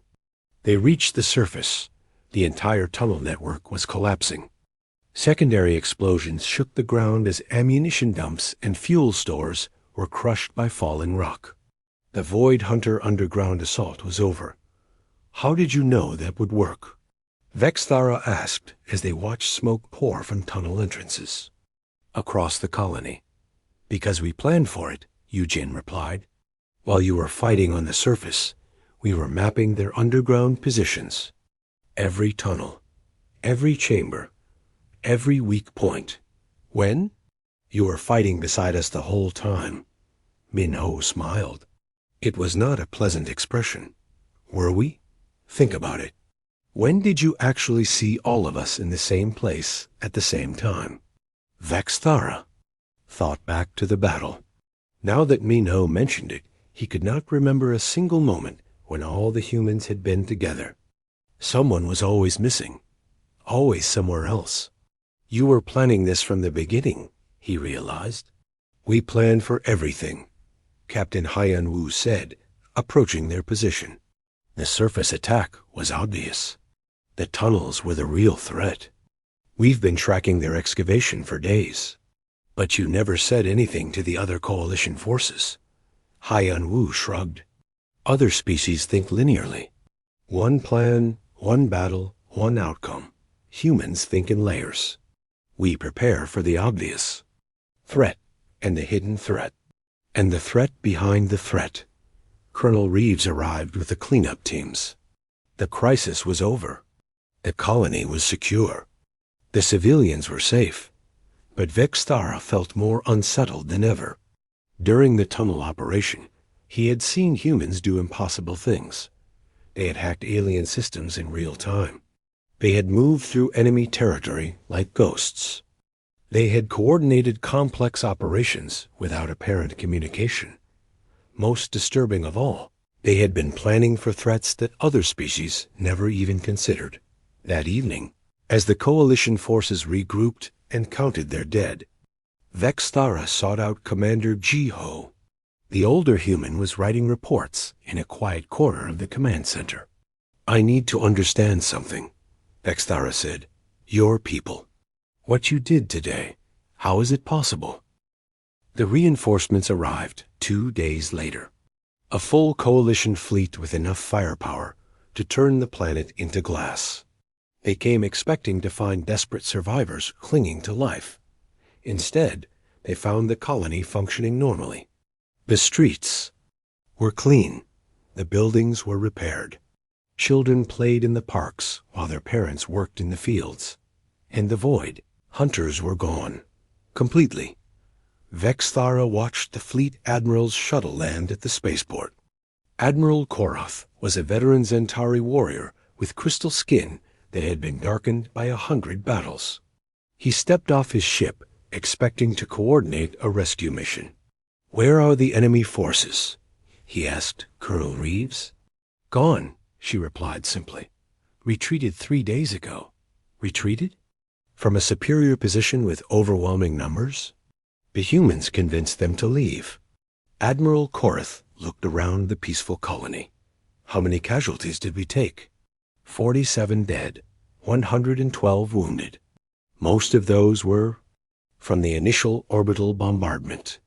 they reached the surface, the entire tunnel network was collapsing. Secondary explosions shook the ground as ammunition dumps and fuel stores were crushed by falling rock. The Void Hunter underground assault was over. How did you know that would work? Vexthara asked as they watched smoke pour from tunnel entrances across the colony. Because we planned for it, Yu Jin replied. While you were fighting on the surface, we were mapping their underground positions. Every tunnel, every chamber, every weak point. When? You were fighting beside us the whole time. Min-Ho smiled. It was not a pleasant expression. Were we? Think about it. When did you actually see all of us in the same place at the same time? Vexthara thought back to the battle. Now that Min-Ho mentioned it, he could not remember a single moment when all the humans had been together. Someone was always missing, always somewhere else. You were planning this from the beginning, he realized. We planned for everything, Captain Haiyan-Wu said, approaching their position. The surface attack was obvious. The tunnels were the real threat. We've been tracking their excavation for days. But you never said anything to the other coalition forces. Haiyan-Wu shrugged. Other species think linearly. One plan, one battle, one outcome. Humans think in layers. We prepare for the obvious. Threat and the hidden threat. And the threat behind the threat. Colonel Reeves arrived with the cleanup teams. The crisis was over. The colony was secure. The civilians were safe. But Vexthara felt more unsettled than ever. During the tunnel operation, he had seen humans do impossible things. They had hacked alien systems in real time. They had moved through enemy territory like ghosts. They had coordinated complex operations without apparent communication. Most disturbing of all, they had been planning for threats that other species never even considered. That evening, as the coalition forces regrouped and counted their dead, Vexthara sought out Commander Ji-Ho. The older human was writing reports in a quiet corner of the command center. I need to understand something, Vexthara said. Your people. What you did today. How is it possible? The reinforcements arrived 2 days later. A full coalition fleet with enough firepower to turn the planet into glass. They came expecting to find desperate survivors clinging to life. Instead, they found the colony functioning normally. The streets were clean. The buildings were repaired. Children played in the parks while their parents worked in the fields. In the void, hunters were gone. Completely. Vexthara watched the fleet admiral's shuttle land at the spaceport. Admiral Korath was a veteran Zentari warrior with crystal skin that had been darkened by 100 battles. He stepped off his ship, expecting to coordinate a rescue mission. Where are the enemy forces? He asked Colonel Reeves. Gone, she replied simply. Retreated 3 days ago. Retreated? From a superior position with overwhelming numbers? The humans convinced them to leave. Admiral Korath looked around the peaceful colony. How many casualties did we take? 47 dead, 112 wounded. Most of those were from the initial orbital bombardment.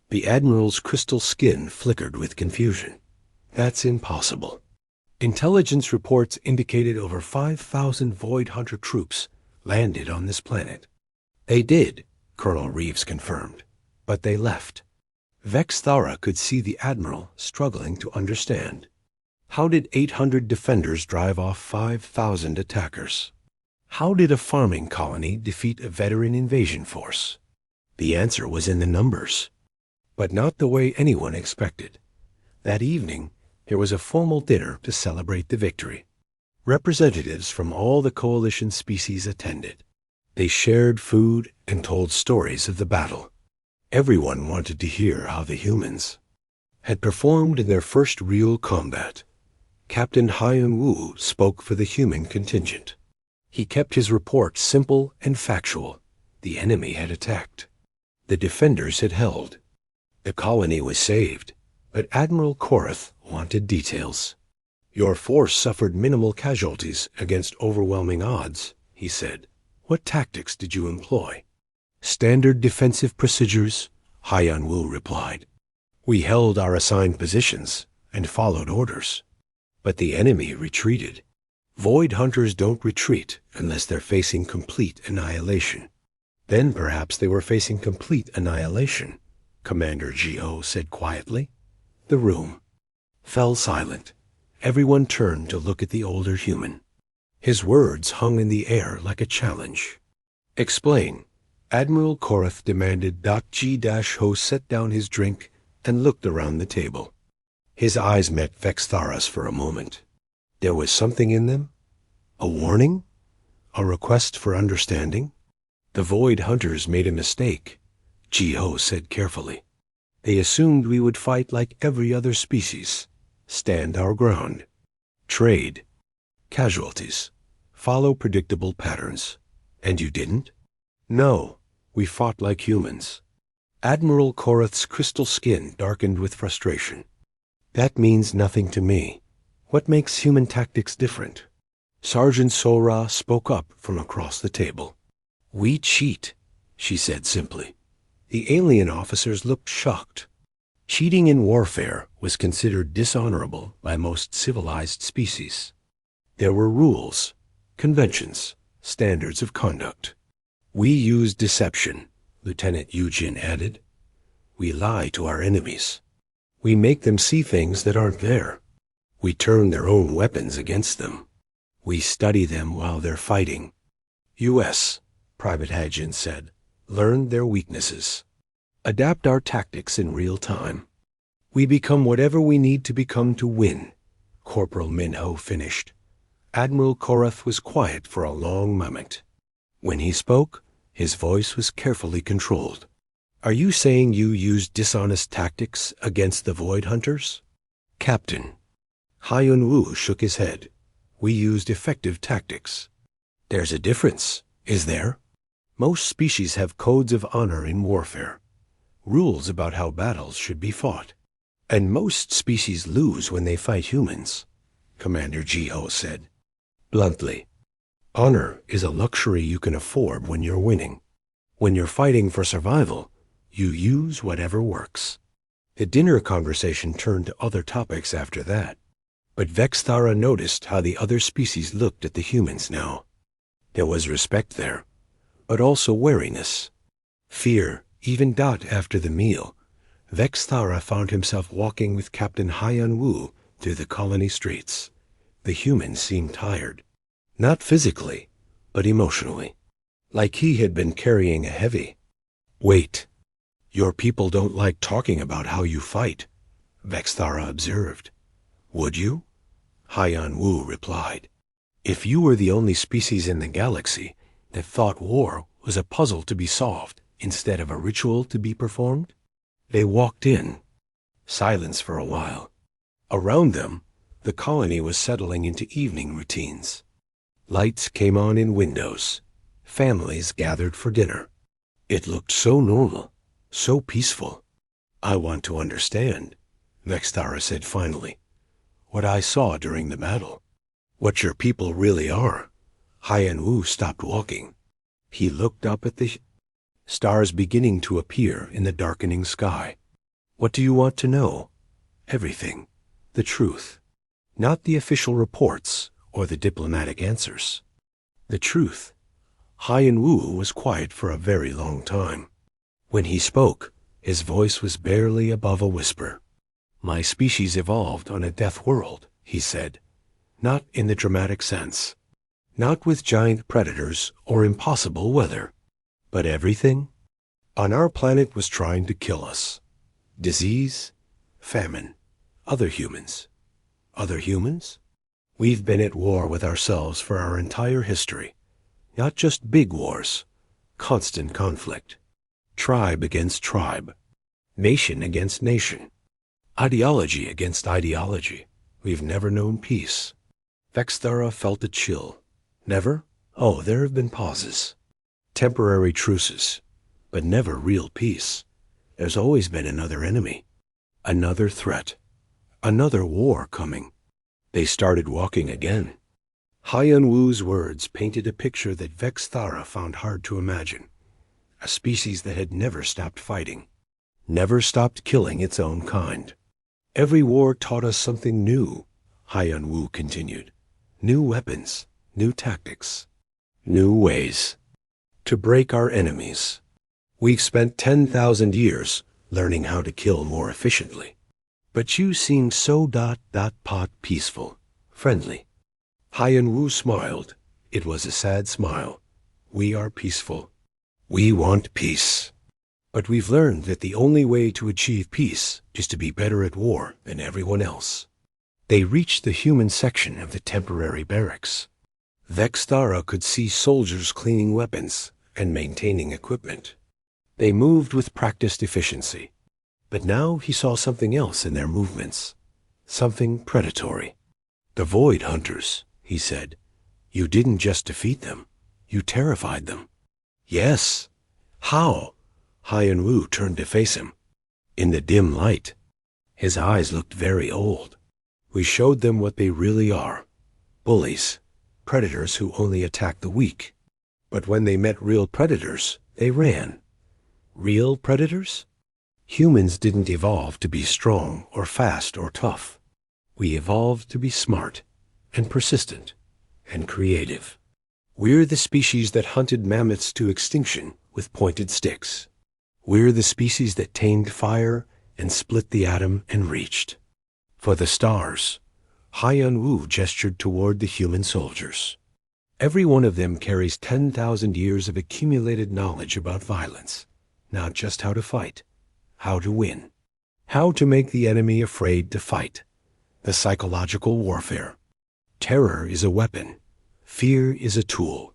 The Admiral's crystal skin flickered with confusion. That's impossible. Intelligence reports indicated over 5,000 Void Hunter troops landed on this planet. They did, Colonel Reeves confirmed, but they left. Vexthara could see the Admiral struggling to understand. How did 800 defenders drive off 5,000 attackers? How did a farming colony defeat a veteran invasion force? The answer was in the numbers, but not the way anyone expected. That evening, there was a formal dinner to celebrate the victory. Representatives from all the coalition species attended. They shared food and told stories of the battle. Everyone wanted to hear how the humans had performed in their first real combat. Captain Haiyan-Wu spoke for the human contingent. He kept his report simple and factual. The enemy had attacked. The defenders had held. The colony was saved, but Admiral Korath wanted details. Your force suffered minimal casualties against overwhelming odds, he said. What tactics did you employ? Standard defensive procedures, Haiyan-Wu replied. We held our assigned positions and followed orders. But the enemy retreated. Void Hunters don't retreat unless they're facing complete annihilation. Then perhaps they were facing complete annihilation, Commander Ji-Ho said quietly. The room fell silent. Everyone turned to look at the older human. His words hung in the air like a challenge. "Explain." Admiral Korath demanded. G-Ho set down his drink and looked around the table. His eyes met Vexthara's for a moment. There was something in them? A warning? A request for understanding? "The Void Hunters made a mistake," G-Ho said carefully. "They assumed we would fight like every other species, stand our ground, trade, casualties, follow predictable patterns. And you didn't?" "No, we fought like humans." Admiral Korath's crystal skin darkened with frustration. "That means nothing to me. What makes human tactics different?" Sergeant Sora spoke up from across the table. "We cheat," she said simply. The alien officers looked shocked. Cheating in warfare was considered dishonorable by most civilized species. There were rules, conventions, standards of conduct. "We use deception," Lieutenant Yujin added. "We lie to our enemies. We make them see things that aren't there. We turn their own weapons against them. We study them while they're fighting." "U.S.," Private Hadjian said, "learn their weaknesses. Adapt our tactics in real time. We become whatever we need to become to win," Corporal Minho finished. Admiral Korath was quiet for a long moment. When he spoke, his voice was carefully controlled. "Are you saying you used dishonest tactics against the Void Hunters?" "Captain." Hyun Woo shook his head. "We used effective tactics." "There's a difference, is there? Most species have codes of honor in warfare, rules about how battles should be fought. And most species lose when they fight humans," Commander Ji-Ho said bluntly. "Honor is a luxury you can afford when you're winning. When you're fighting for survival, you use whatever works." The dinner conversation turned to other topics after that, but Vexthara noticed how the other species looked at the humans now. There was respect there, but also wariness, fear. Even after the meal, Vexthara found himself walking with Captain Hyun Woo through the colony streets. The humans seemed tired, not physically, but emotionally, like he had been carrying a heavy weight. "Your people don't like talking about how you fight," Vexthara observed. "Would you?" Hyun Woo replied. "If you were the only species in the galaxy that thought war was a puzzle to be solved instead of a ritual to be performed?" They walked in. Silence for a while. Around them, the colony was settling into evening routines. Lights came on in windows. Families gathered for dinner. It looked so normal, so peaceful. "I want to understand," Vexthara said finally, "what I saw during the battle. What your people really are." Hyun Woo stopped walking. He looked up at the stars beginning to appear in the darkening sky. "What do you want to know?" "Everything. The truth. Not the official reports or the diplomatic answers. The truth." Hyun Woo was quiet for a very long time. When he spoke, his voice was barely above a whisper. "My species evolved on a death world," he said. "Not in the dramatic sense. Not with giant predators or impossible weather. But everything on our planet was trying to kill us. Disease, famine, other humans. Other humans? We've been at war with ourselves for our entire history. Not just big wars, constant conflict. Tribe against tribe. Nation against nation. Ideology against ideology. We've never known peace." Vexthara felt a chill. "Never?" "Oh, there have been pauses. Temporary truces. But never real peace. There's always been another enemy. Another threat. Another war coming." They started walking again. Hyun Woo's words painted a picture that Vexthara found hard to imagine. A species that had never stopped fighting. Never stopped killing its own kind. "Every war taught us something new," Hyun Woo continued. "New weapons, new tactics, new ways to break our enemies. We've spent 10,000 years learning how to kill more efficiently. But you seem so pot peaceful, friendly. Haiyan Wu smiled. It was a sad smile. We are peaceful. We want peace. But we've learned that the only way to achieve peace is to be better at war than everyone else. They reached the human section of the temporary barracks. Vexthara could see soldiers cleaning weapons and maintaining equipment. They moved with practiced efficiency. But now he saw something else in their movements. Something predatory. The Void Hunters, he said. You didn't just defeat them. You terrified them. Yes. How? Haiyan Wu turned to face him. In the dim light. His eyes looked very old. We showed them what they really are. Bullies. Predators who only attack the weak. But when they met real predators, they ran. Real predators? Humans didn't evolve to be strong or fast or tough. We evolved to be smart and persistent and creative. We're the species that hunted mammoths to extinction with pointed sticks. We're the species that tamed fire and split the atom and reached. For the stars, Haiyan Wu gestured toward the human soldiers. Every one of them carries 10,000 years of accumulated knowledge about violence, not just how to fight, how to win, how to make the enemy afraid to fight, the psychological warfare. Terror is a weapon, fear is a tool,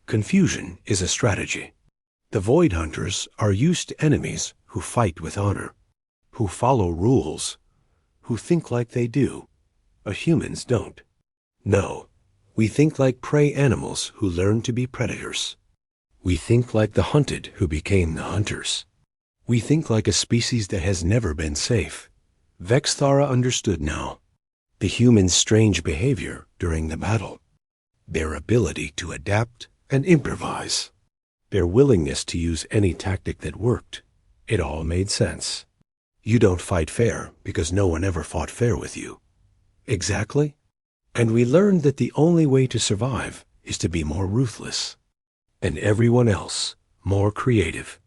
confusion is a strategy. The Void Hunters are used to enemies who fight with honor, who follow rules, who think like they do. Humans don't. No, we think like prey animals who learn to be predators. We think like the hunted who became the hunters. We think like a species that has never been safe. Vexthara understood now. The humans' strange behavior during the battle. Their ability to adapt and improvise. Their willingness to use any tactic that worked. It all made sense. You don't fight fair because no one ever fought fair with you. Exactly. And we learned that the only way to survive is to be more ruthless. And everyone else, more creative.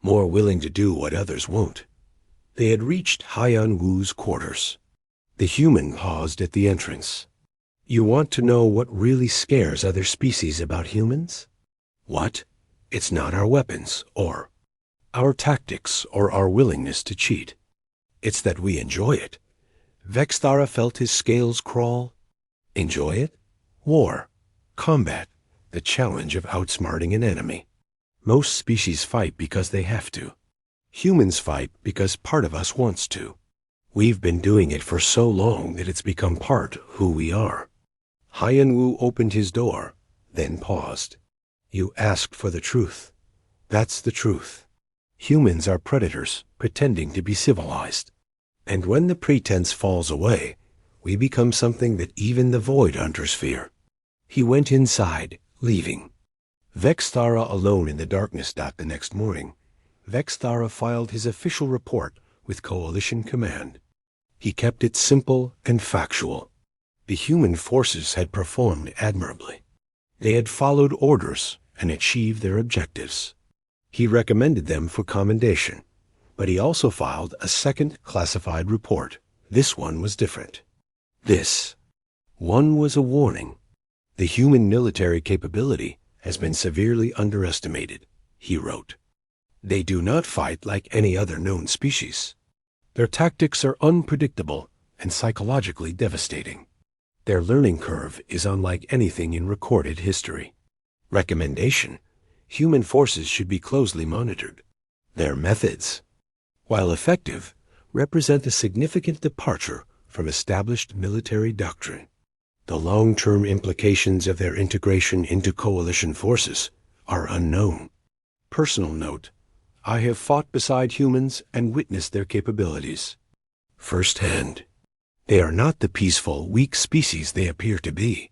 More willing to do what others won't. They had reached Haiyan Wu's quarters. The human paused at the entrance. You want to know what really scares other species about humans? What? It's not our weapons, or our tactics, or our willingness to cheat. It's that we enjoy it. Vexthara felt his scales crawl. Enjoy it? War. Combat. The challenge of outsmarting an enemy. Most species fight because they have to. Humans fight because part of us wants to. We've been doing it for so long that it's become part of who we are. Haiyan Wu opened his door, then paused. You asked for the truth. That's the truth. Humans are predators, pretending to be civilized. And when the pretense falls away, we become something that even the Void Hunters fear. He went inside, leaving. Vexthara alone in the darkness. The next morning, Vexthara filed his official report with Coalition Command. He kept it simple and factual. The human forces had performed admirably. They had followed orders and achieved their objectives. He recommended them for commendation, but he also filed a second classified report. This one was different. This one was a warning. The human military capability has been severely underestimated, he wrote. They do not fight like any other known species. Their tactics are unpredictable and psychologically devastating. Their learning curve is unlike anything in recorded history. Recommendation: human forces should be closely monitored. Their methods, while effective, represent a significant departure from established military doctrine. The long-term implications of their integration into coalition forces are unknown. Personal note: I have fought beside humans and witnessed their capabilities firsthand. They are not the peaceful, weak species they appear to be.